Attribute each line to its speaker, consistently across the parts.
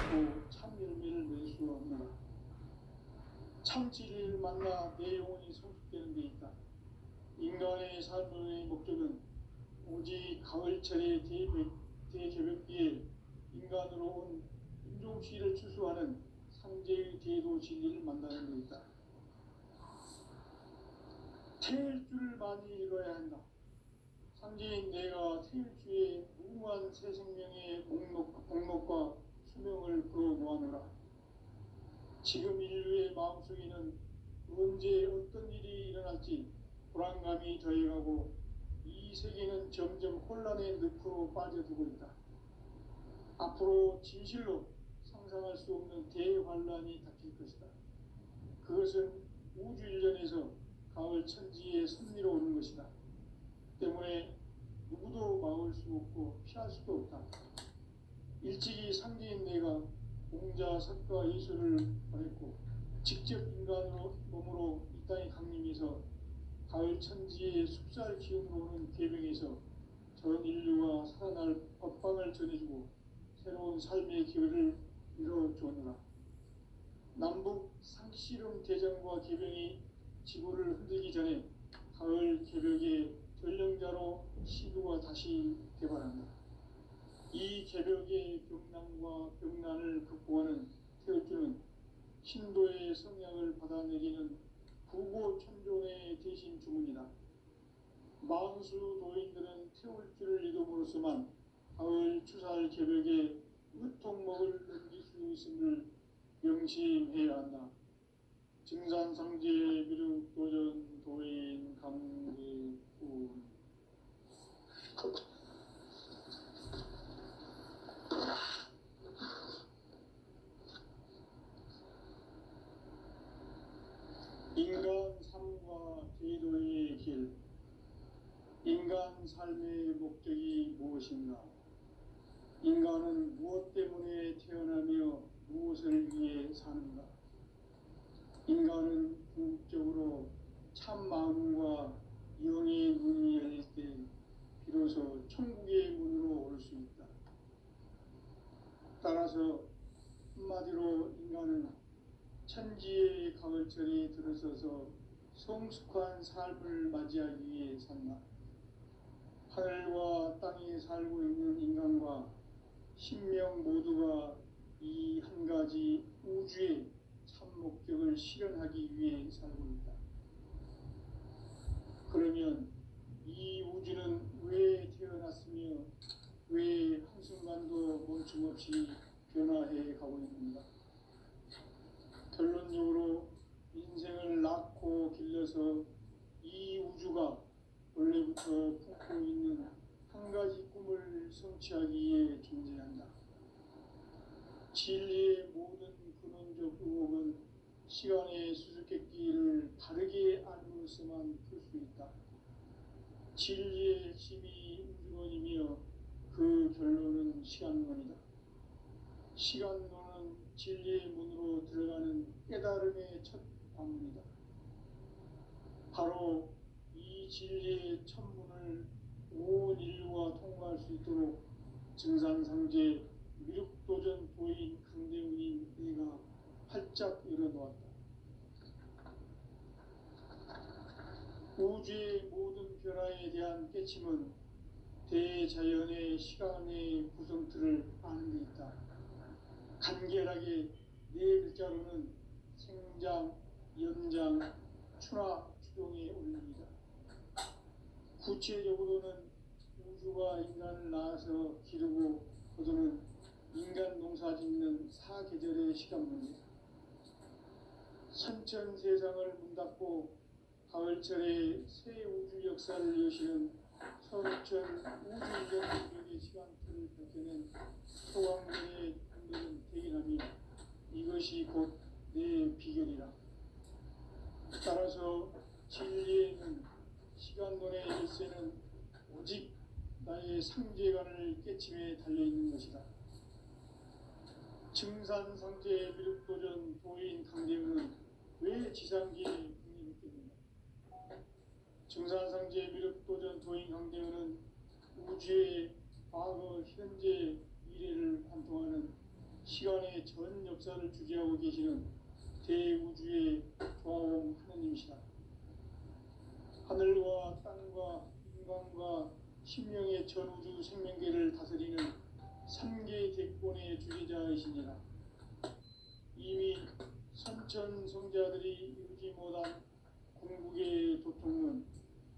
Speaker 1: 않고 참 열매를 맺을 수 없노라. 참 진리를 만나 내 영혼이 성숙되는 데 있다. 인간의 삶의 목적은 오직 가을철의 대개벽기에 인간으로 온 인종시를 추수하는 상제의 제도 진리를 만나는 데 있다. 태일 줄을 많이 읽어야 한다. 상제인 내가 태일주의 무궁한 새 생명의 목록과 수명을 풀어놓아노라. 지금 인류의 마음속에는 언제 어떤 일이 일어날지 불안감이 더해가고 이 세계는 점점 혼란의 늪으로 빠져들고 있다. 앞으로 진실로 상상할 수 없는 대환란이 닥칠 것이다. 그것은 우주 일련에서 가을 천지의 섭리로 오는 것이다. 때문에 누구도 막을 수 없고 피할 수도 없다. 일찍이 상제인 내가 공자, 석가, 예수를 보냈고 직접 인간으로 몸으로 이 땅에 강림해서 가을 천지의 숲살 기운으로 오는 계명에서 전 인류가 살아날 법방을 전해주고 새로운 삶의 기회를 이뤄주었노라. 남북 상씨름 대전과 계명이 지구를 흔들기 전에 가을 개벽의 전령자로 시도가 다시 개발한다. 이 개벽의 경난과 병난을 극복하는 태울주는 신도의 성향을 받아내리는 부고천존의 대신 주문이다. 만수 도인들은 태울주를 이름으로서만 가을 추살 개벽의 으통목을 넘길 수 있음을 명심해야 한다. 증산상제 미륵도전 도인 강대군 인간 삶과 제도의 길. 인간 삶의 목적이 무엇인가? 인간은 무엇 때문에 태어나며 무엇을 위해 사는가? 인간은 궁극적으로 참 마음과 영의 문이 열릴 때 비로소 천국의 문으로 올 수 있다. 따라서 한마디로 인간은 천지의 가을철이 들어서서 성숙한 삶을 맞이하기 위해 산다. 하늘과 땅에 살고 있는 인간과 신명 모두가 이 한 가지 우주의 참 목적을 실현하기 위해 살고 있다. 그러면 이 우주는 왜 태어났으며 왜 한순간도 멈춤없이 변화해 가고 있는가? 결론적으로 인생을 낳고 길러서 이 우주가 원래부터 품고 있는 한 가지 꿈을 성취하기 위해 존재한다. 진리의 모든 근원적 의혹은 시간의 수수께끼를 바르게 알므로서만 풀 수 있다. 진리의 핵심이 우주론이며 그 결론은 시간론이다. 시간론은 진리의 문으로 들어가는 깨달음의 첫 관문이다. 바로 이 진리의 천문을 온 인류가 통과할 수 있도록 증산상제 미륵도전 도인 강대훈인 내가 활짝 열어놓았다. 우주의 모든 변화에 대한 깨침은 대자연의 시간의 구성틀을 아는 데 있다. 간결하게 네 글자로는 생장, 연장, 추나 추동의 원리이다. 구체적으로는 우주가 인간을 낳아서 기르고 거두는 인간 농사 짓는 사계절의 시간문이다. 선천 세상을 문 닫고 가을철에 새 우주 역사를 여시는 서울천 우주인간민족의 시간틀을 밝혀낸 소강전의 분들은 대견하며 이것이 곧 내 비결이라. 따라서 진리에는 시간론의 열쇠는 오직 나의 상제관을 깨침에 달려있는 것이다. 증산상제 미륵도전 도인 강대훈은 왜 지상기에 국립했겠는가? 증산상제 미륵도전 도인 강대훈은 우주의 과거, 현재, 미래를 관통하는 시간의 전 역사를 주재하고 계시는 대우주의 조화음 하느님이시다. 하늘과 땅과 인간과 신명의 전우주 생명계를 다스리는 삼계 대권의 주재자이시니라. 이미 선천성자들이 이루지 못한 궁극의 도통은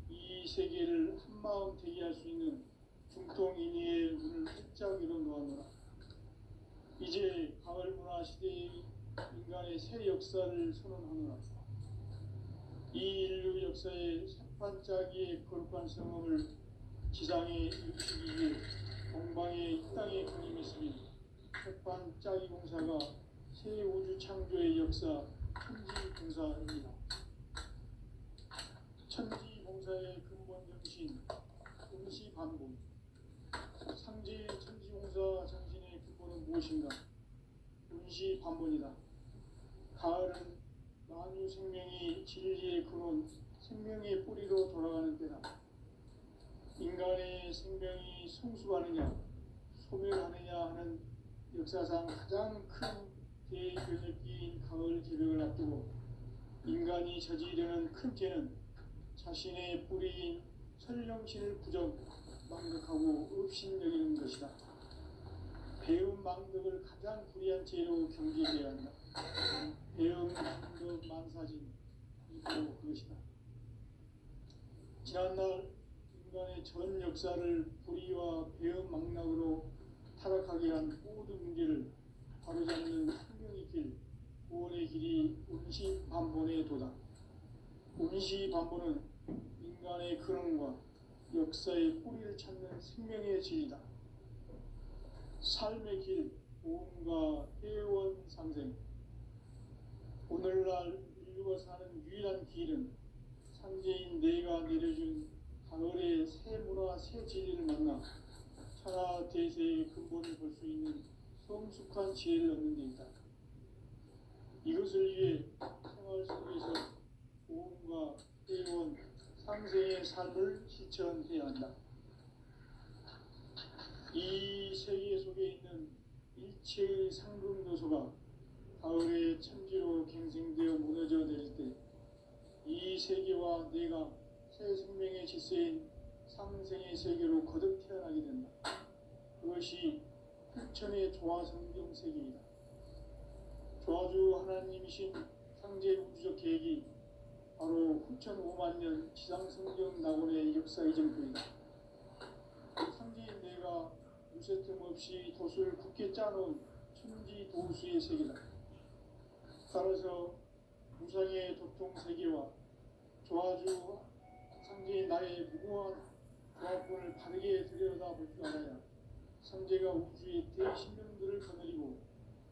Speaker 1: 이 세계를 한마음 되게 할 수 있는 중통인의의 문을 활짝 열어놓았노라. 이제 가을 문화 시대의 인간의 새 역사를 선언하노라. 이 인류 역사의 새반짝이의 거룩한 성험을 지상에 이루시기 위해 동방의 이 땅에 강림했으니 새반짝이 공사가 새 우주 창조의 역사 천지봉사입니다. 천지봉사의 근본 정신 음시반복. 상제 천지봉사 정신의 근본은 무엇인가? 음시반복이다. 가을은 만유 생명이 진리의 근원, 생명의 뿌리로 돌아가는 때다. 인간의 생명이 성숙하느냐, 소멸하느냐 하는 역사상 가장 큰 대변혁기인 가을 개벽을 앞두고 인간이 저지르는 큰 죄는 자신의 뿌리인 설령신을 부정, 망덕하고 업신여기는 것이다. 배음 망덕을 가장 불의한 죄로 경계해야 한다. 배음 망덕 만사진, 이거 그것이다. 지난날 인간의 전 역사를 불의와 배음 망락으로 타락하게 한 모든 문제를 바로잡는 생명의 길, 구원의 길이 운시반본의 도다. 운시반본은 인간의 근원과 역사의 뿌리를 찾는 생명의 진리다. 삶의 길, 보험과 회원 상생. 오늘날 인류가 사는 유일한 길은 상제인 내가 내려준 가을의 새 문화, 새 진리를 만나 천하 대세의 근본을 볼 수 있는 성숙한 지혜를 얻는 데 있다. 이것을 위해 생활 속에서 보험과 회원, 상생의 삶을 실천해야 한다. 이 세계 속에 있는 일체의 상급 요소가 가을의 천지로 갱생되어 무너져 내릴 때 이 세계와 내가 새 생명의 질서인 상생의 세계로 거듭 태어나게 된다. 그것이 후천의 조화성경 세계이다. 조화주 하나님이신 상제 우주적 계획이 바로 후천 5만 년 지상성경 낙원의 역사 이전표이다. 상제인 내가 무쇠 틈 없이 돛을 굳게 짜놓은 천지 도수의 세계다. 따라서 무상의 도통 세계와 조화주 상제인 나의 무궁한 조화권을 바르게 들여다볼 줄 알아야 상제가 우주의 대신령들을 거느리고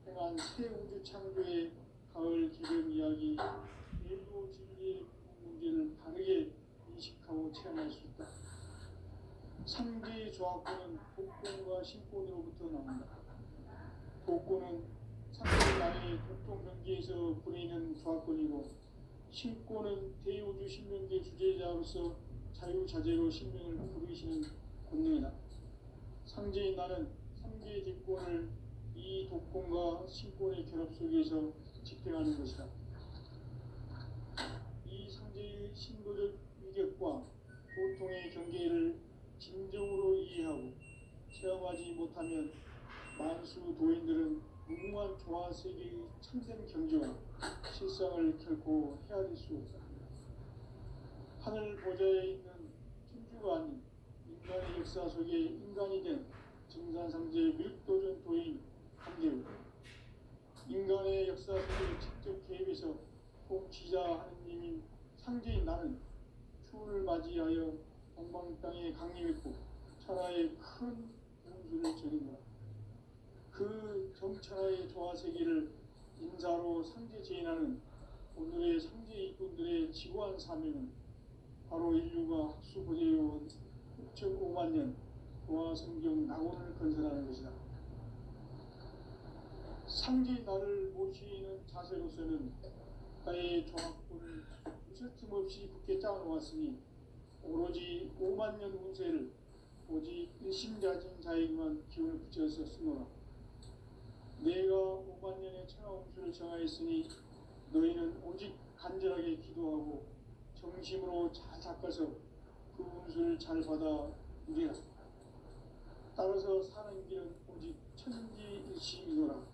Speaker 1: 행한 새 우주 창조의 가을 기름 이야기, 일부 진리의 문제를 바르게 인식하고 체험할 수 있다. 상제의 조화권은 복권과 신권으로부터 나온다. 복권은 상제 나의 도통 경계에서 부리는 조화권이고, 신권은 대우주 신명계 주제자로서 자유자재로 신명을 부르시는 권능이다. 상제인 나는 상제의 뒷권을 이 독권과 신권의 결합 속에서 집행하는 것이다. 이 상제의 신도적 위격과 보통의 경계를 진정으로 이해하고 체험하지 못하면 만수 도인들은 무궁한 조화 세계의 참된 경지와 실상을 결코 헤아릴 수 없다. 하늘 보좌에 있는 천주가 아닌 인간의 역사 속에 인간이 된 증산상제 밀도전 도인 한계로 인간의 역사 속에 직접 개입해서 통치자 하느님인 상제인 나는 추운을 맞이하여 동방 땅에 강림했고 천하의 큰 운수를 전인다. 그 정천하의 조화세계를 인사로 상제 제인하는 오늘의 상제 일꾼들의 지구한 사명은 바로 인류가 학수고대해온 6,5만 년 조화성경 낙원을 건설하는 것이다. 상제인 나를 모시는 자세로서는 나의 조합권을 무쇠틈 없이 굳게 짜놓았으니 오로지 5만 년 운세를 오직 일심자진 자에게만 기운을 붙여서 쓰노라. 내가 5만 년의 천하홍수를 정하였으니 너희는 오직 간절하게 기도하고 정심으로 잘 닦아서 그 운수를 잘 받아 누리라. 따라서 사는 길은 오직 천지일심이노라.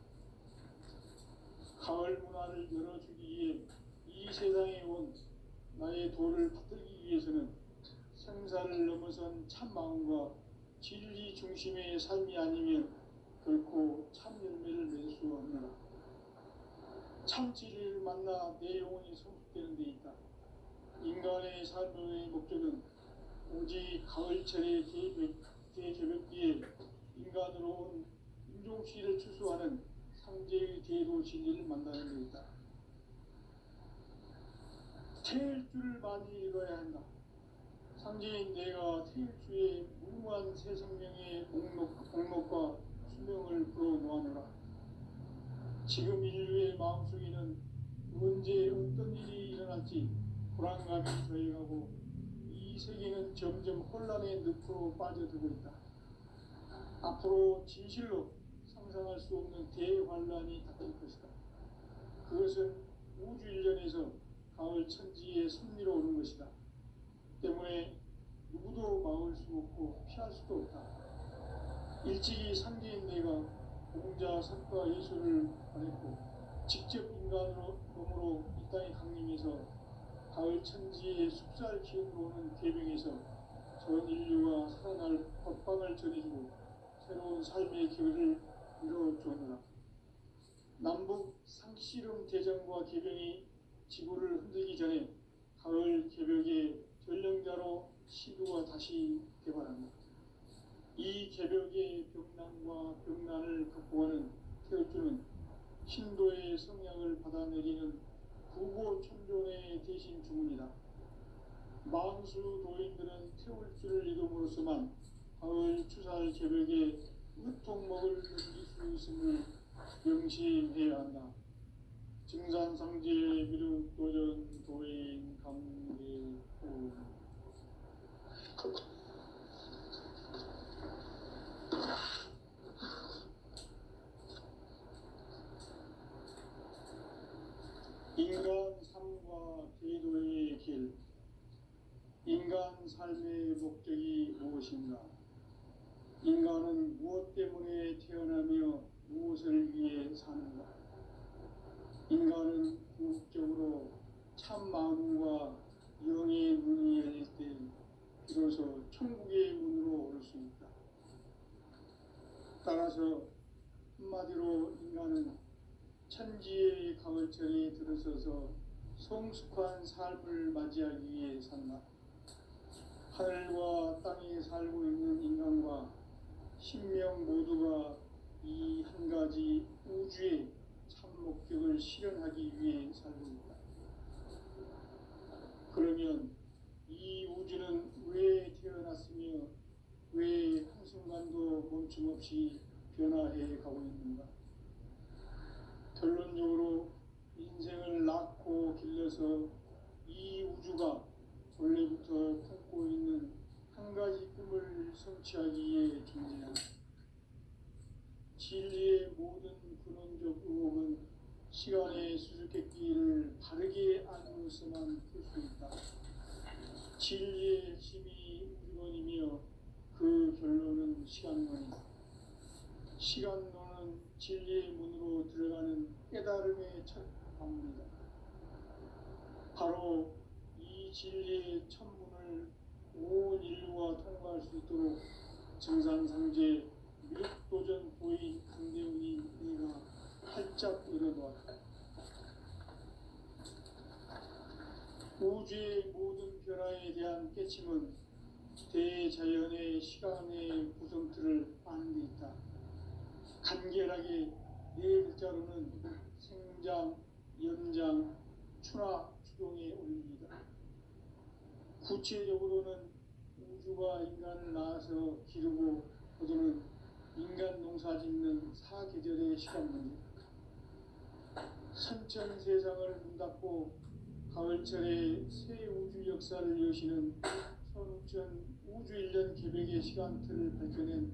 Speaker 1: 가을 문화를 열어주기 위해 이 세상에 온 나의 도를 받들기 위해서는 생사를 넘어선 참 마음과 진리 중심의 삶이 아니면 결코 참 열매를 맺을 수 없노라. 참 진리를 만나 내 영혼이 성숙되는 데 있다. 인간의 삶의 목적은 오직 가을철의 대개벽기에 인간으로 온 인종시를 추수하는 상제의 대도 진리를 만나는 데 있다. 태일주를 많이 읽어야 한다. 상제인 내가 태일주의 무궁한 새 생명의 목록과 수명을 풀어놓아노라. 지금 인류의 마음속에는 언제 어떤 일이 일어날지 불안감이 저해가고 이 세계는 점점 혼란의 늪으로 빠져들고 있다. 앞으로 진실로 상상할 수 없는 대환란이 닥칠 것이다. 그것은 우주 일련에서 가을 천지의 섭리로 오는 것이다. 때문에 누구도 막을 수 없고 피할 수도 없다. 일찍이 상제인 내가 공자, 석가, 예수를 보냈고 직접 인간으로 몸으로 이 땅에 강림해서 가을 천지의 숲살 기운으로 오는 계명에서 전 인류가 살아날 법방을 전해주고 새로운 삶의 길을 이루어주느라. 남북 상씨름 대전과 계병이 지구를 흔들기 전에 가을 개벽의 전령자로 시두가 다시 개발한다. 이 개벽의 병난과 병난을 극복하는 태울주는 신도의 성향을 받아내리는 구고천존의 대신 주문이다. 만수 도인들은 태울주를 이름으로서만 가을 추살 개벽의 으통목을 넘길 수 있음을 명심해야 한다. 증산상제 미륵도전 도인 강대호. 인간 삶과 제도의 길. 인간 삶의 목적이 무엇인가? 인간은 무엇 때문에 태어나며 무엇을 위해 사는가? 인간은 궁극적으로 참 마음과 영의 문이 열릴 때 비로소 천국의 문으로 올 수 있다. 따라서 한마디로 인간은 천지의 가을철에 들어서서 성숙한 삶을 맞이하기 위해 산다. 하늘과 땅에 살고 있는 인간과 신명 모두가 이 한 가지 우주의 참 목적을 실현하기 위해 살고 있다. 그러면 이 우주는 왜 태어났으며 왜 한순간도 멈춤없이 변화해 가고 있는가? 결론적으로 인생을 낳고 길러서 이 우주가 원래부터 품고 있는 한 가지 꿈을 성취하기 위해 존재한다. 진리의 모든 근원적 의혹은 시간의 수수께끼를 바르게 알므로서만 풀 수 있다. 진리의 핵심이 우주론이며 그 결론은 시간론이다. 시간론은 진리의 문으로 들어가는 깨달음의 첫 관문이다. 바로 이 진리의 천문을 온 인류가 통과할 수 있도록 증산상제 미륵도전 도인 강대훈이 내가 활짝 열어놓았다. 우주의 모든 변화에 대한 깨침은 대자연의 시간의 구성틀을 아는 데 있다. 간결하게 네 글자로는 생장, 연장, 추나 추동의 원리이다. 구체적으로는 우주가 인간을 낳아서 기르고 거두는 인간 농사 짓는 사계절의 시간 문제. 선천 세상을 문닫고 가을철에 새 우주 역사를 여시는 선우천 우주 일년 개벽의 시간틀을 밝혀낸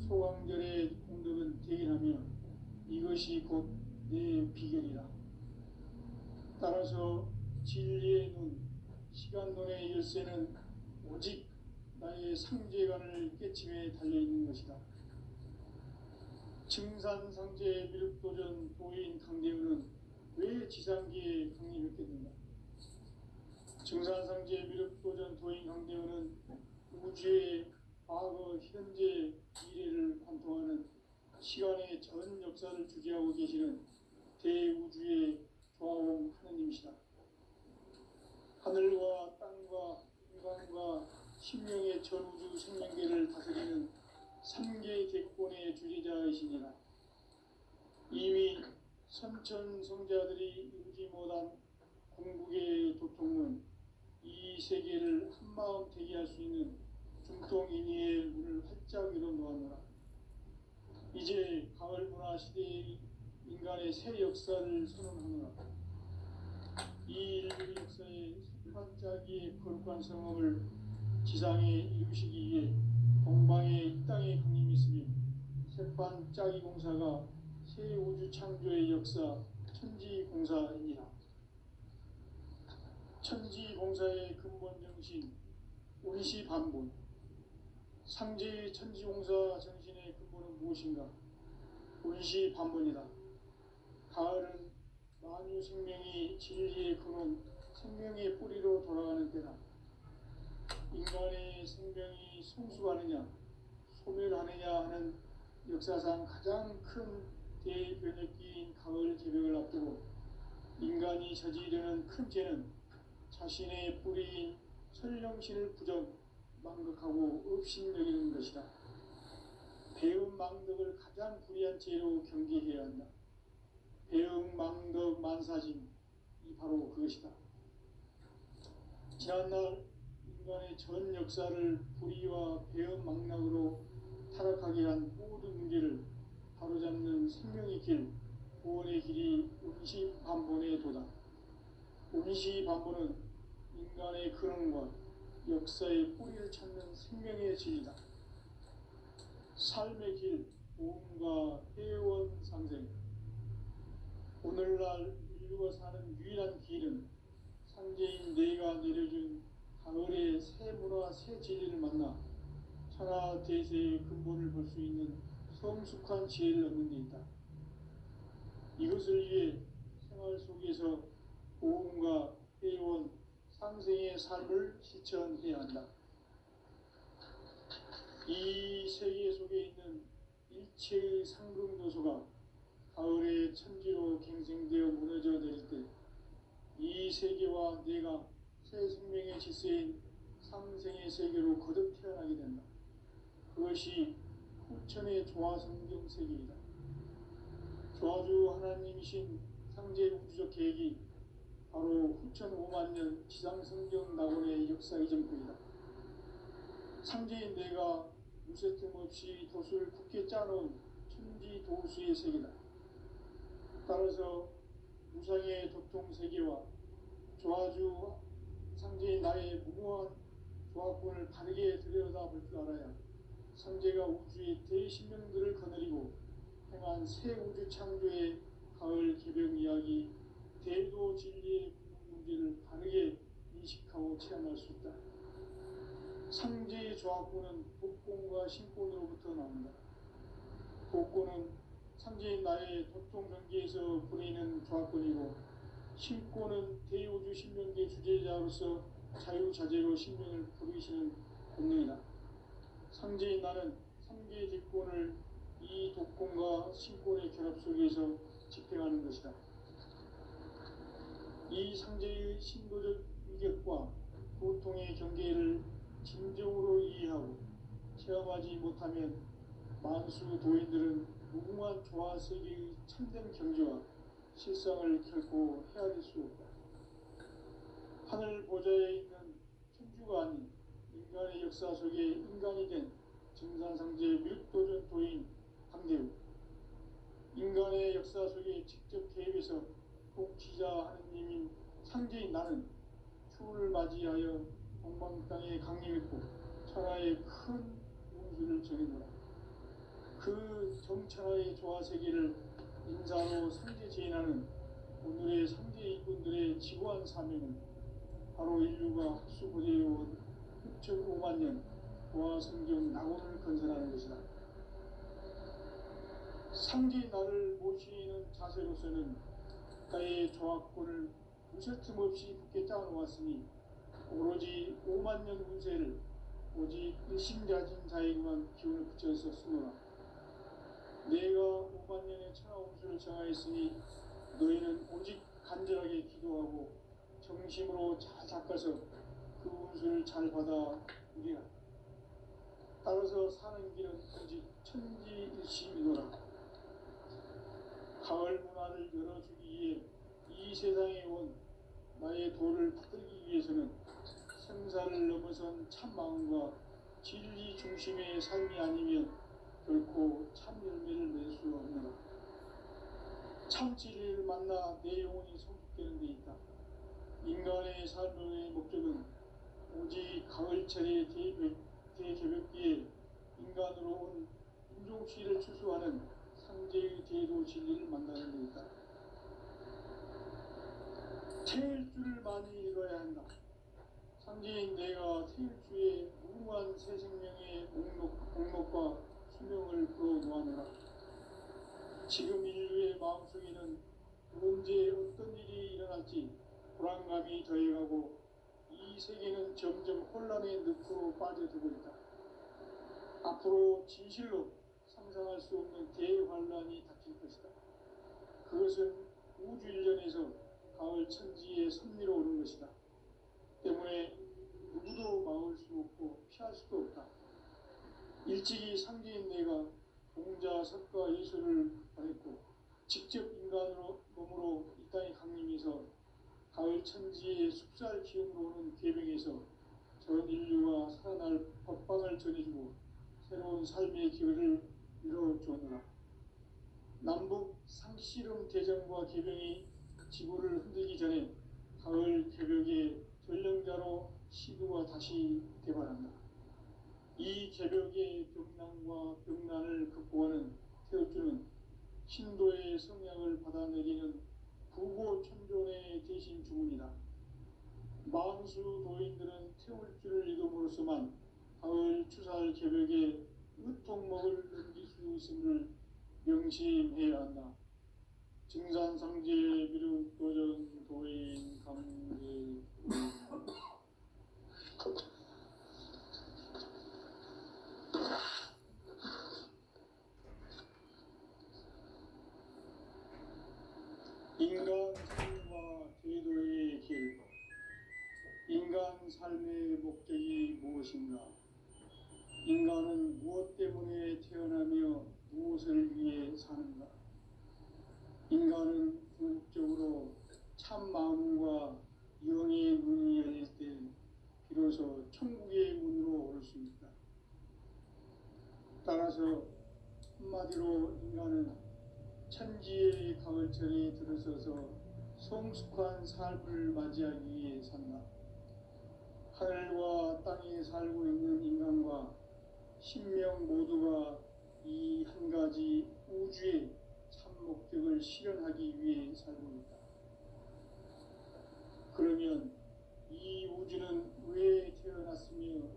Speaker 1: 소강절의 공덕은 대견하며 이것이 곧 내 비결이라. 따라서 진리의 눈, 시간론의 열쇠는 오직 나의 상제관을 깨침에 달려있는 것이다. 증산상제 미륵도전 도인 강대우는 왜 지상기에 강림했겠는가? 증산상제 미륵도전 도인 강대우는 우주의 과거, 현재, 미래를 관통하는 시간의 전 역사를 주재하고 계시는 대우주의 조화원 하느님이시다. 하늘과 땅과 인간과 신명의 전우주 생명계를 다스리는 삼계 객권의 주제자이시니라. 이미 선천성자들이 이루지 못한 궁극의 도통은 이 세계를 한마음 되게 할 수 있는 중통인의의 문을 활짝 열어놓았노라. 이제 가을 문화 시대의 인간의 새 역사를 선언하노라. 이 인류 역사의 반짝이의 거룩한 성험을 지상에 이루시기 위해 동방의 이 땅에 강림했으니 새반짝이 공사가 새 우주 창조의 역사 천지공사이니라. 천지공사의 근본 정신 운시반본, 상제의 천지공사 정신의 근본은 무엇인가? 운시반본이다. 가을은 만유 생명이 진리의 근원, 생명의 뿌리로 돌아가는 때다. 인간의 생명이 성숙하느냐, 소멸하느냐 하는 역사상 가장 큰 대변혁기인 가을 개벽을 앞두고 인간이 저지르는 큰 죄는 자신의 뿌리인 설령신을 부정, 망극하고 업신여기는 것이다. 배음 망덕을 가장 불의한 죄로 경계해야 한다. 배음 망덕 만사짐이 바로 그것이다. 지난날 인간의 전 역사를 불의와 배음 망락으로 타락하게 한 모든 문제를 바로잡는 생명의 길, 구원의 길이 운시반본의 도다. 운시반본은 인간의 근원과 역사의 뿌리를 찾는 생명의 진리다. 삶의 길, 보험과 회원 상생. 오늘날 인류가 사는 유일한 길은 상제인 내가 내려준 가을의 새 문화, 새 진리를 만나 천하 대세의 근본을 볼 수 있는 성숙한 지혜를 얻는 데 있다. 이것을 위해 생활 속에서 보험과 회원, 상생의 삶을 실천해야 한다. 이 세계 속에 있는 일체의 상승도소가 가을의 천지로 갱생되어 무너져 내릴 때 이 세계와 내가 새 생명의 질서인 상생의 세계로 거듭 태어나게 된다. 그것이 후천의 조화성경 세계이다. 조화주 하나님이신 상제 우주적 계획이 바로 후천 5만 년 지상성경 낙원의 역사 이전뿐이다. 상제인 내가 무쇠 틈 없이 도수를 굳게 짜놓은 천지 도수의 세계다. 따라서 무상의 도통 세계와 조화주 상제인 나의 무모한 조합권을 바르게 들여다볼 줄 알아야 상제가 우주의 대신명들을 거느리고 행한 새 우주 창조의 가을 개벽 이야기, 대도 진리의 문제를 바르게 인식하고 체험할 수 있다. 상제의 조합권은 복권과 신권으로부터 나온다. 복권은 상제인 나의 도통 경계에서 보내는 조합권이고, 신권은 대우주 신명계 주제자로서 자유자재로 신명을 부르시는 본능이다. 상제인 나는 삼계의 뒷권을 이 독권과 신권의 결합 속에서 집행하는 것이다. 이 상제의 신도적 위격과 고통의 경계를 진정으로 이해하고 체험하지 못하면 만수 도인들은 무궁한 조화세계의 참된 경지와 실상을 결코 헤아릴 수 없다. 하늘 보좌에 있는 천주가 아닌 인간의 역사 속에 인간이 된 증산상제 미륵도전 도인 강대우, 인간의 역사 속에 직접 개입해서 독지자 하느님인 상제인 나는 추를 맞이하여 동방 땅에 강림했고 천하의 큰 운수를 정해노라. 그 정천하의 조화세계를 인사로 삼재 제인하는 오늘의 삼재 일꾼들의 지구한 사명은 바로 인류가 학수고대해온 6,5만 년 보아 성경 낙원을 건설하는 것이다. 삼재 나를 모시는 자세로서는 국가의 조합권을 무쇠틈 없이 굳게 짜놓았으니 오로지 5만 년 운세를 오직 일심자진 자에게만 기운을 붙여서 쓰노라. 내가 5만 년의 천하 운수를 정하였으니 너희는 오직 간절하게 기도하고 정심으로 잘 닦아서 그 운수를 잘 받아 누리라. 따라서 사는 길은 오직 천지일심이노라. 가을 문화를 열어주기 위해 이 세상에 온 나의 도를 받들기 위해서는 생사를 넘어선 참마음과 진리 중심의 삶이 아니면 결코 참 열매를 낼 수 없노라. 참 진리를 만나 내 영혼이 성숙되는 데 있다. 인간의 삶의 목적은 오직 가을철의 대개벽기에 인간으로 온 인종치를 추수하는 상제의 제도 진리를 만나는 데 있다. 태일 줄을 많이 읽어야 한다. 상제인 내가 태일주의 무궁한 새 생명의 목록과 수명을 풀어놓아노라. 지금 인류의 마음속에는 언제 어떤 일이 일어날지 불안감이 더해가고 이 세계는 점점 혼란의 늪으로 빠져들고 있다. 앞으로 진실로 상상할 수 없는 대환란이 닥칠 것이다. 그것은 우주 일련에서 가을 천지의 섭리로 오는 것이다. 때문에 누구도 막을 수 없고 피할 수도 없다. 일찍이 상제인 내가 공자, 석가, 예술을 보냈고 직접 인간으로 몸으로 이 땅에 강림해서 가을 천지의 숲살 기운으로 오는 계명에서 전 인류가 살아날 법방을 전해주고 새로운 삶의 기회를 이뤄주었노라. 남북 상씨름 대전과 계명이 지구를 흔들기 전에 가을 개벽의 전령자로 시두가 다시 개발한다. 이 개벽의 병난과 병난을 극복하는 태우주는 신도의 성약을 받아내리는 부고천존의 대신 주문이다. 만수 도인들은 태울주를 이름으로서만 가을 추살 개벽에 으통목을 넘길 수 있음을 명심해야 한다. 증산상제 미륵 도전 도인 강제 인간 삶과 제도의 길. 인간 삶의 목적이 무엇인가? 인간은 무엇 때문에 태어나며 무엇을 위해 사는가? 인간은 궁극적으로 참 마음과 영의 문이 열릴 때 비로소 천국의 문으로 오를 수 있다. 따라서 한마디로 인간은 천지의 가을철에 들어서서 성숙한 삶을 맞이하기 위해 산다. 하늘과 땅에 살고 있는 인간과 신명 모두가 이 한 가지 우주의 참 목적을 실현하기 위해 살고 있다. 그러면 이 우주는 왜 태어났으며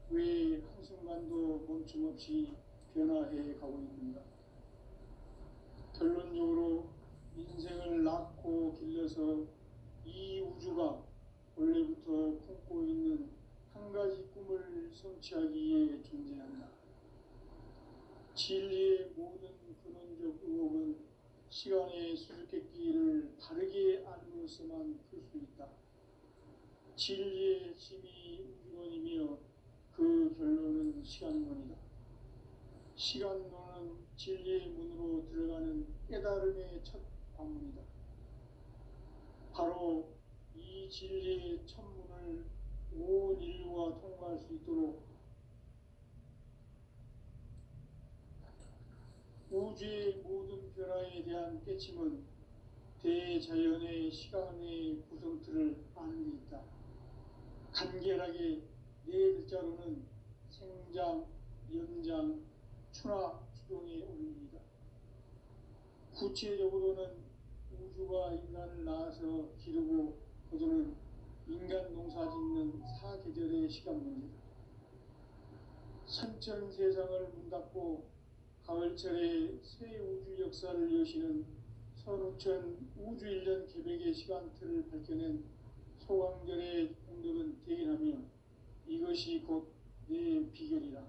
Speaker 1: 왜 한순간도 멈춤없이 변화해 가고 있는가? 결론적으로 인생을 낳고 길러서 이 우주가 원래부터 품고 있는 한 가지 꿈을 성취하기 위해 존재한다. 진리의 모든 근원적 의혹은 시간의 수수께끼를 바르게 알고서만 풀 수 있다. 진리의 핵심이 우주론이며 그 결론은 시간론이다. 시간론은 진리의 문으로 들어가는 깨달음의 첫 관문이다. 바로 이 진리의 천문을 온 인류가 통과할 수 있도록 우주의 모든 변화에 대한 깨침은 대자연의 시간의 구성틀을 아는 데 있다. 간결하게 네 글자로는 생장, 연장, 추나, 추동의 원리이다. 구체적으로는 우주가 인간을 낳아서 기르고 거두는 인간 농사 짓는 사계절의 시간 문제다. 선천 세상을 문 닫고 가을철에 새 우주 역사를 여시는 선우천 우주 1년 계획의 시간틀을 밝혀낸 소강절의 공덕은 대견하며 이것이 곧 내 비결이라.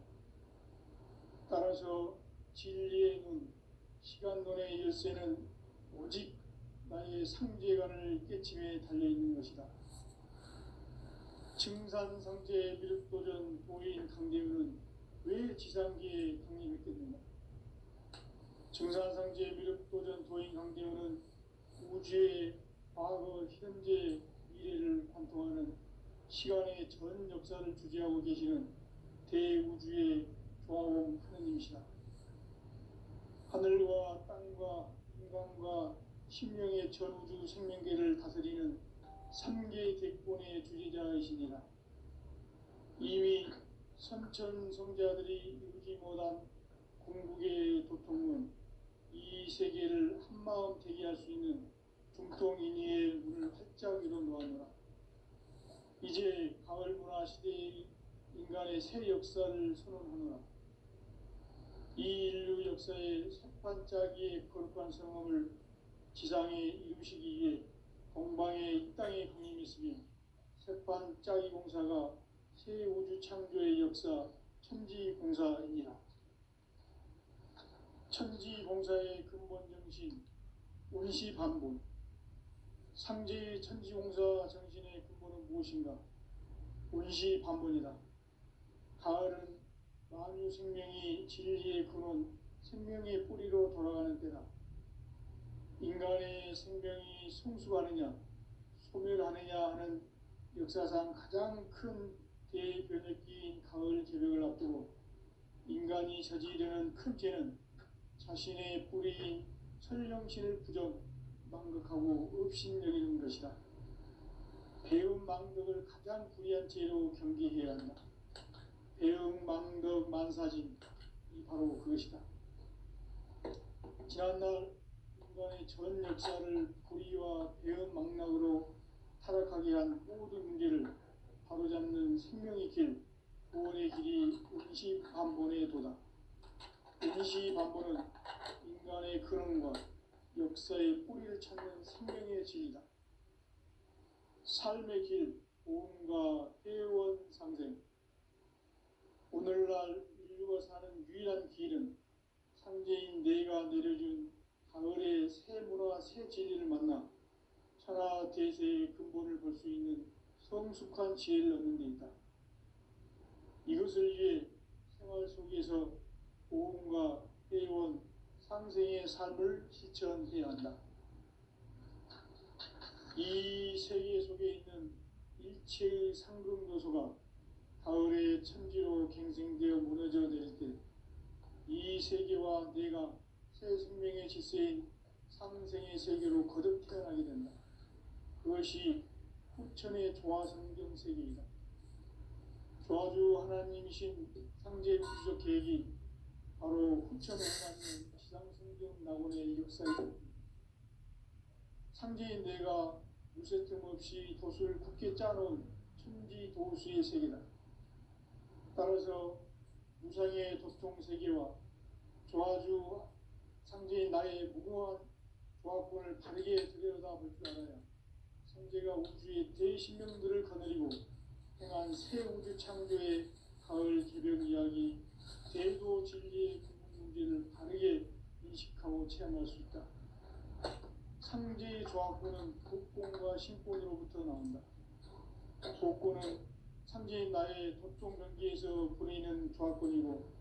Speaker 1: 따라서 진리의 눈, 시간론의 열쇠는 오직 나의 상제관을 깨침에 달려있는 것이다. 증산상제 미륵도전 도인 강대우는 왜 지상계에 강림했겠는가? 증산상제 미륵도전 도인 강대우는 우주의 과거, 현재, 미래를 관통하는 시간의 전 역사를 주재하고 계시는 대우주의 조화원 하느님이시다. 하늘과 땅과 인간과 신명의 전우주 생명계를 다스리는 3개 대권의 주재자이시니라. 이미 선천성자들이 이루지 못한 궁극의 도통문, 이 세계를 한마음 되게 할 수 있는 중통인의의 문을 활짝 열어 놓았노라. 이제 가을 문화 시대의 인간의 새 역사를 선언하노라. 이 인류 역사의 석판짜기의 거룩한 성함을 지상에 이루시기 위해 동방의 이 땅에 강림했으며 석판짜기 공사가 새 우주 창조의 역사 천지공사이니라. 천지공사의 근본 정신 운시반본. 상제의 천지공사 정신의 근본은 무엇인가? 운시반본이다. 가을은 만유 생명이 진리의 근원, 생명의 뿌리로 돌아가는 때다. 인간의 생명이 성숙하느냐, 소멸하느냐 하는 역사상 가장 큰 대변혁기인 가을 개벽을 앞두고 인간이 저지르는 큰 죄는 자신의 뿌리인 설령신을 부정, 망극하고 업신여기는 것이다. 배움 망덕을 가장 불의한 죄로 경계해야 한다. 배움 망덕 만사진, 이 바로 그것이다. 지난날 인간의 전 역사를 불의와 배움 망락으로 타락하게 한 모든 문제를 바로잡는 생명의 길, 구원의 길이 운시반본의 도다. 운시반본은 인간의 근원과 역사의 뿌리를 찾는 생명의 진리다. 삶의 길, 보험과 회원 상생. 오늘날 인류가 사는 유일한 길은 상제인 내가 내려준 가을의 새 문화, 새 진리를 만나 천하 대세의 근본을 볼 수 있는 성숙한 지혜를 얻는 데 있다. 이것을 위해 생활 속에서 보험과 회원, 상생의 삶을 실천해야 한다. 이 세계 속에 있는 일체의 상금도소가 가을의 천지로 갱생되어 무너져 내릴 때 이 세계와 내가 새 생명의 질서인 상생의 세계로 거듭 태어나게 된다. 그것이 후천의 조화성경 세계이다. 조화주 하나님이신 상제 우주적 계획이 바로 후천에 해맞는 지상성경 낙원의 역사이다. 상제인 내가 무쇠 틈 없이 도수를 굳게 짜놓은 천지도수의 세계다. 따라서 무상의 도통 세계와 조화주 상제인 나의 무궁한 조합권을 바르게 들여다볼 줄 알아야 상제가 우주의 대신명들을 거느리고 행한 새 우주 창조의 가을 개벽 이야기, 대도 진리의 근본 문제를 바르게 인식하고 체험할 수 있다. 상제의 조합권은 독권과 신권으로부터 나온다. 독권은 상제인 나의 도통 경계에서 부리는 조합권이고,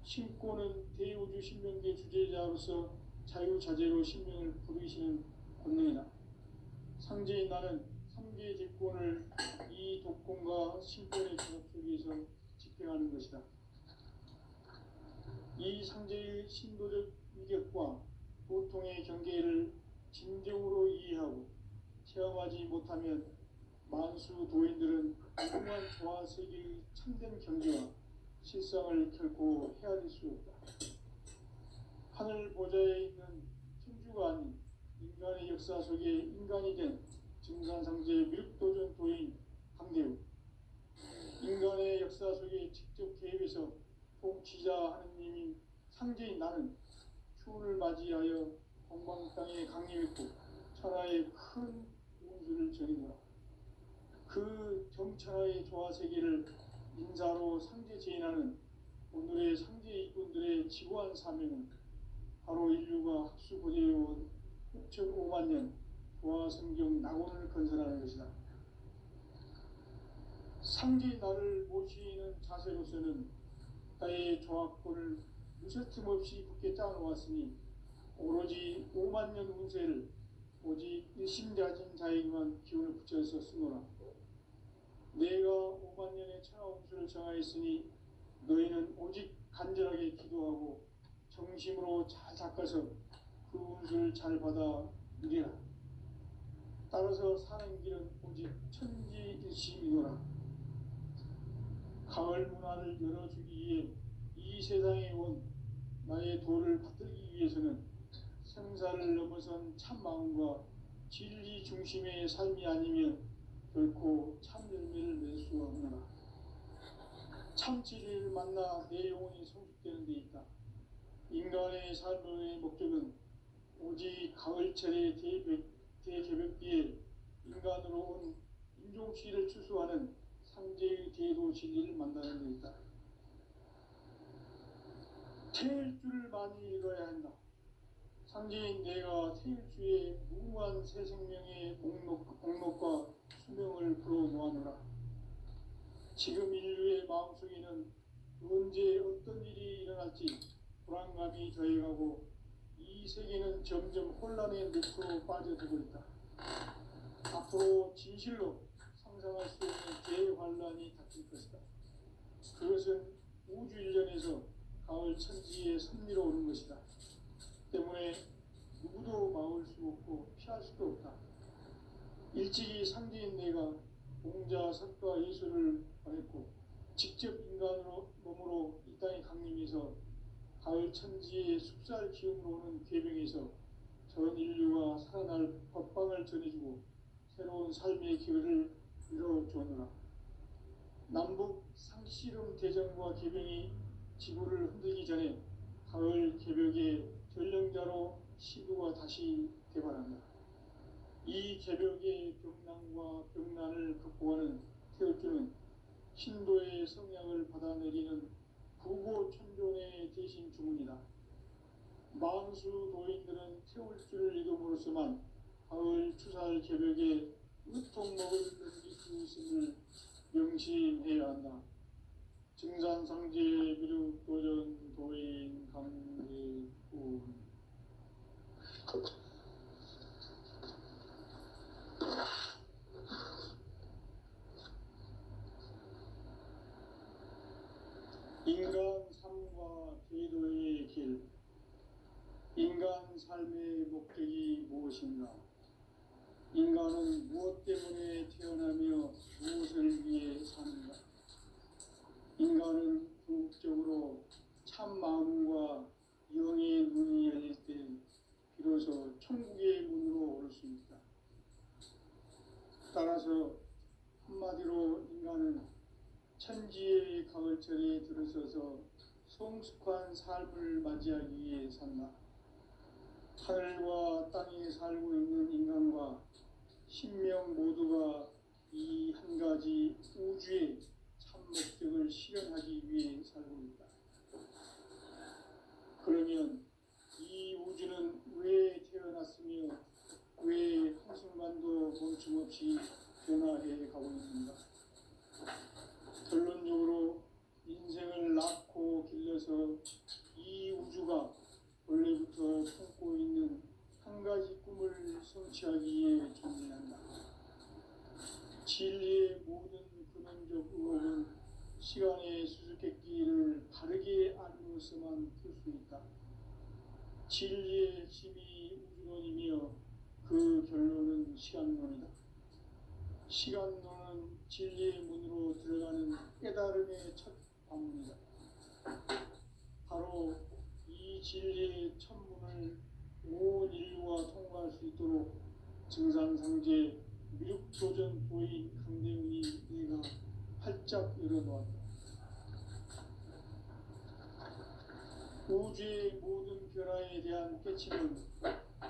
Speaker 1: 신권은 대우주 신명계 주제자로서 자유자재로 신명을 부르시는 권능이다. 상제인 나는 3개의 대권을 이 독권과 신권의 조합 속에서 집행하는 것이다. 이 상제의 신도적 위력과 도통의 경계를 진정으로 이해하고 체험하지 못하면 만수 도인들은 무궁한 조화 세계의 참된 경계와 실상을 결코 헤아릴 수 없다. 하늘 보좌에 있는 천주 우주가 아닌 인간의 역사 속에 인간이 된 증산상제의 미륵도전 도인 강대우, 인간의 역사 속에 직접 개입해서 통치자 하느님인 상제인 나는 추운을 맞이하여 동방 땅에 강림했고 천하의 큰 운수를 전이노라. 그 정천하의 조화 세계를 인사로 상제 제인하는 오늘의 상제 일꾼들의 지고한 사명은 바로 인류가 학수고대해온 6,500만 년 조화 성경 낙원을 건설하는 것이다. 상제인 나를 모시는 자세로서는 나의 조화권을 무쇠틈 없이 굳게 짜놓았으니 오로지 5만 년 운세를 오직 일심자진 자에게만 기운을 붙여서 쓰노라. 내가 5만 년의 천하 운수를 정하였으니 너희는 오직 간절하게 기도하고 정심으로 잘 닦아서 그 운수를 잘 받아 누리라. 따라서 사는 길은 오직 천지일심이노라. 가을 문화를 열어주기 위해 이 세상에 온 나의 도를 받들기 위해서는 생사를 넘어선 참 마음과 진리 중심의 삶이 아니면 결코 참 열매를 맺을 수 없노라. 참 진리를 만나 내 영혼이 성숙되는 데 있다. 인간의 삶의 목적은 오직 가을철의 대개벽기에 인간으로 온 인종시를 추수하는 상제의 대도 진리를 만나는 데 있다. 태일주를 많이 읽어야 한다. 상제인 내가 태일주의 무궁한 새 생명의 목록과 수명을 불어놓아노라. 지금 인류의 마음속에는 언제 어떤 일이 일어날지 불안감이 더해가고 이 세계는 점점 혼란의 늪으로 빠져들고 있다. 앞으로 진실로 상상할 수 없는 대환란이 닥칠 것이다. 그것은 우주 일련에서 가을 천지에 선미로 오는 것이다. 때문에 누구도 막을 수 없고 피할 수도 없다. 일찍이 상제인 내가 공자, 석가, 예수를 보냈고 직접 인간으로 몸으로 이 땅에 강림해서 가을 천지의 숲살 기운으로 오는 궤병에서 전 인류가 살아날 법방을 전해주고 새로운 삶의 기회를 이뤄주느라. 남북 상씨름 대전과 궤병이 지구를 흔들기 전에 가을 개벽의 전령자로 시부가 다시 개발한다. 이 개벽의 병난과 병난을 극복하는 태울주는 신도의 성약을 받아내리는 구고천존의 대신 주문이다. 만수 도인들은 태울주를 읽음으로써만 가을 추살 개벽에 으통목을 넘길 수 있음을 명심해야 한다. 증산상제 미륵도전 도인 강대훈. 인간 삶과 제도의 길. 인간 삶의 목적이 무엇인가? 인간은 무엇 때문에 태어나며 무엇을 위해 사는가? 인간은 궁극적으로 참 마음과 영의 눈이 열릴 때 비로소 천국의 문으로 올 수 있다. 따라서 한마디로 인간은 천지의 가을철에 들어서서 성숙한 삶을 맞이하기 위해 산다. 하늘과 땅에 살고 있는 인간과 신명 모두가 이 한 가지 우주의 참 목적을 실현하기 위해 살고 있다. 그러면 이 우주는 왜 태어났으며 왜 한순간도 멈춤없이 변화해 가고 있는가? 결론적으로 인생을 낳고 길러서 이 우주가 원래부터 품고 있는 한 가지 꿈을 성취하기 위해 존재한다. 진리의 모든 근원적 의혹은 시간의 수수께끼를 바르게 알므로서만 풀 수 있다. 진리의 핵심이 우주론이며 그 결론은 시간론이다. 시간론은 진리의 문으로 들어가는 깨달음의 첫 관문이다. 바로 이 진리의 첫 문을 온 인류가 통과할 수 있도록 증산상제 미륵도전 도인 강대훈이 내가 활짝 열어놓았다. 우주의 모든 변화에 대한 깨침은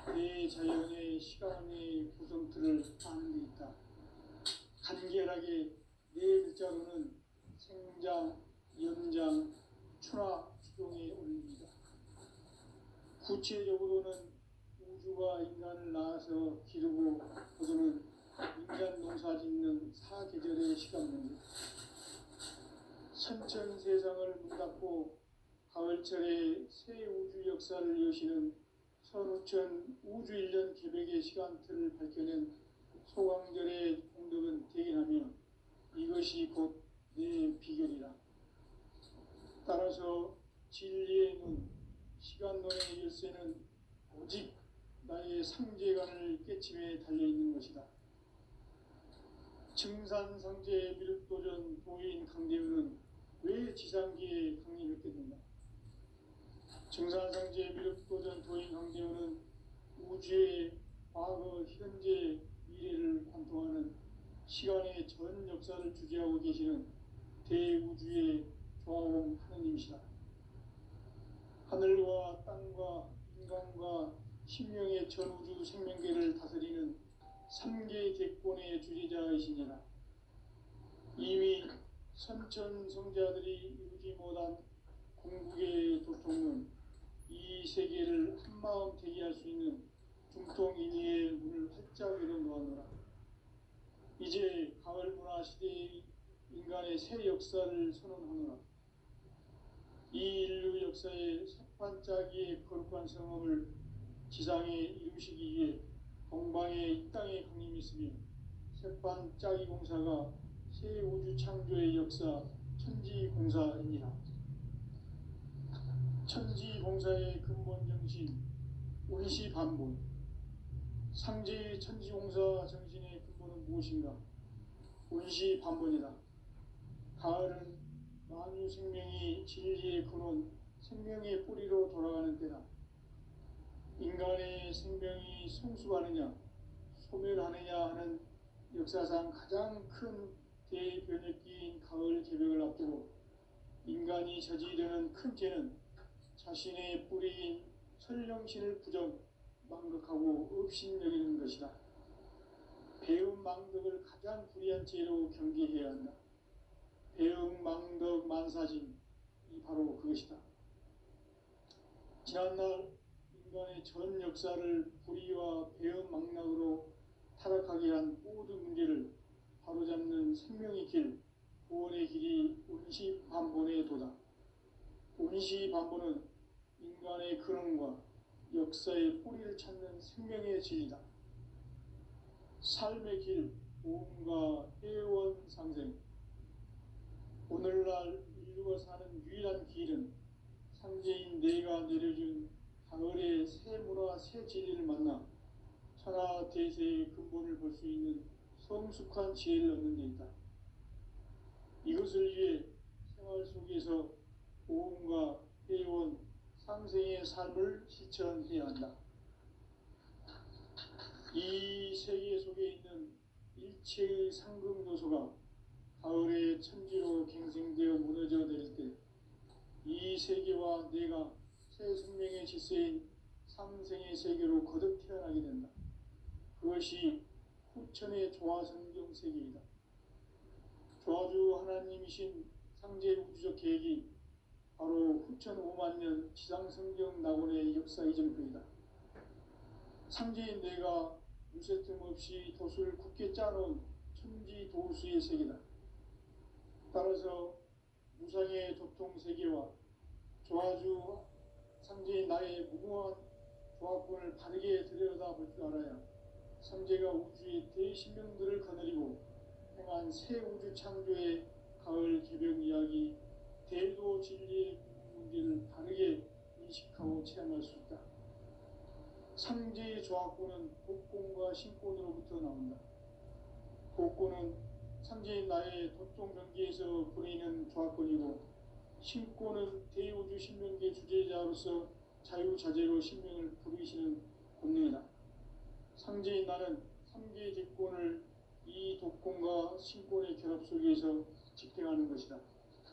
Speaker 1: 대자연의 시간의 구성틀을 아는 데 있다. 간결하게 네 글자로는 생장, 연장, 추나 추종에 올립니다. 구체적으로는 우주가 인간을 낳아서 기르고 거두는 인간 농사 짓는 사계절의 시간 문제, 선천 세상을 문 닫고 가을철에 새 우주 역사를 여시는 선우천 우주 1년 계백의 시간틀을 밝혀낸 소강절의 공덕은 대견하며 이것이 곧 내 비결이라. 따라서 진리의 문, 시간론의 열쇠는 오직 나의 상제관을 깨침에 달려있는 것이다. 증산상제 미륵도전 도인 강대훈은 왜 지상기에 강림을 했겠는가? 증산상제 미륵도전 도인 강대훈은 우주의 과거, 현재, 미래를 관통하는 시간의 전 역사를 주재하고 계시는 대우주의 조화원 하느님이시다. 하늘과 땅과 인간과 신명의 전우주 생명계를 다스리는 3개 객권의 주재자이시니라. 이미 선천성자들이 이루지 못한 궁극의 도통은 이 세계를 한마음 대기할 수 있는 중통인의의 문을 활짝 열어놓았노라. 이제 가을 문화 시대의 인간의 새 역사를 선언하노라. 이 인류 역사의 색반짝이의 거룩한 성험을 지상에 이루시기 위해 동방의 이 땅에 강림했으며 색반짝이 공사가 새 우주 창조의 역사 천지공사입니다. 천지공사의 근본 정신 운시반본, 상제의 천지공사 정신의 근본은 무엇인가? 운시반본이다. 가을은 만유 생명이 진리의 근원, 생명의 뿌리로 돌아가는 때다. 인간의 생명이 성숙하느냐, 소멸하느냐 하는 역사상 가장 큰 대변혁기인 가을 개벽을 앞두고 인간이 저지르는 큰 죄는 자신의 뿌리인 설령신을 부정, 망극하고 업신여기는 것이다. 배음 망덕을 가장 불의한 죄로 경계해야 한다. 배음 망덕 만사진이 바로 그것이다. 지난날 인간의 전 역사를 불의와 배음 망락으로 타락하게 한 모든 문제를 바로잡는 생명의 길, 구원의 길이 운시반본의 도다. 운시반본은 인간의 근원과 역사의 뿌리를 찾는 생명의 진리다. 삶의 길, 보험과 회원 상생. 오늘날 인류가 사는 유일한 길은 상제인 내가 내려준 가을의 새 문화, 새 진리를 만나 천하 대세의 근본을 볼 수 있는 성숙한 지혜를 얻는 데 있다. 이것을 위해 생활 속에서 보험과 회원, 상생의 삶을 실천해야 한다. 이 세계 속에 있는 일체의 상금요소가 가을의 천지로 갱생되어 무너져 내릴 때 이 세계와 내가 새 생명의 질서인 상생의 세계로 거듭 태어나게 된다. 그것이 후천의 조화성경 세계이다. 조화주 하나님이신 상제 우주적 계획이 바로 후천 5만 년 지상성경 낙원의 역사 이정표이다. 상제인 내가 유세 틈 없이 돛을 굳게 짜놓은 천지 도수의 세계다. 따라서 무상의 도통 세계와 조화주 상제인 나의 무궁한 조합권을 바르게 들여다볼 줄 알아야 상제가 우주의 대신명들을 거느리고 행한 새 우주 창조의 가을 개벽 이야기, 대도 진리의 문제를 바르게 인식하고 체험할 수 있다. 상제의 조합권은 복권과 신권으로부터 나온다. 복권은 상제인 나의 도통 경계에서 보내는 조합권이고, 신권은 대우주 신명계 주제자로서 자유자재로 sinh命을 부르시는 본능이다. 상제인 나는 3계 제권을 이 독권과 신권의 결합 속에서 집행하는 것이다.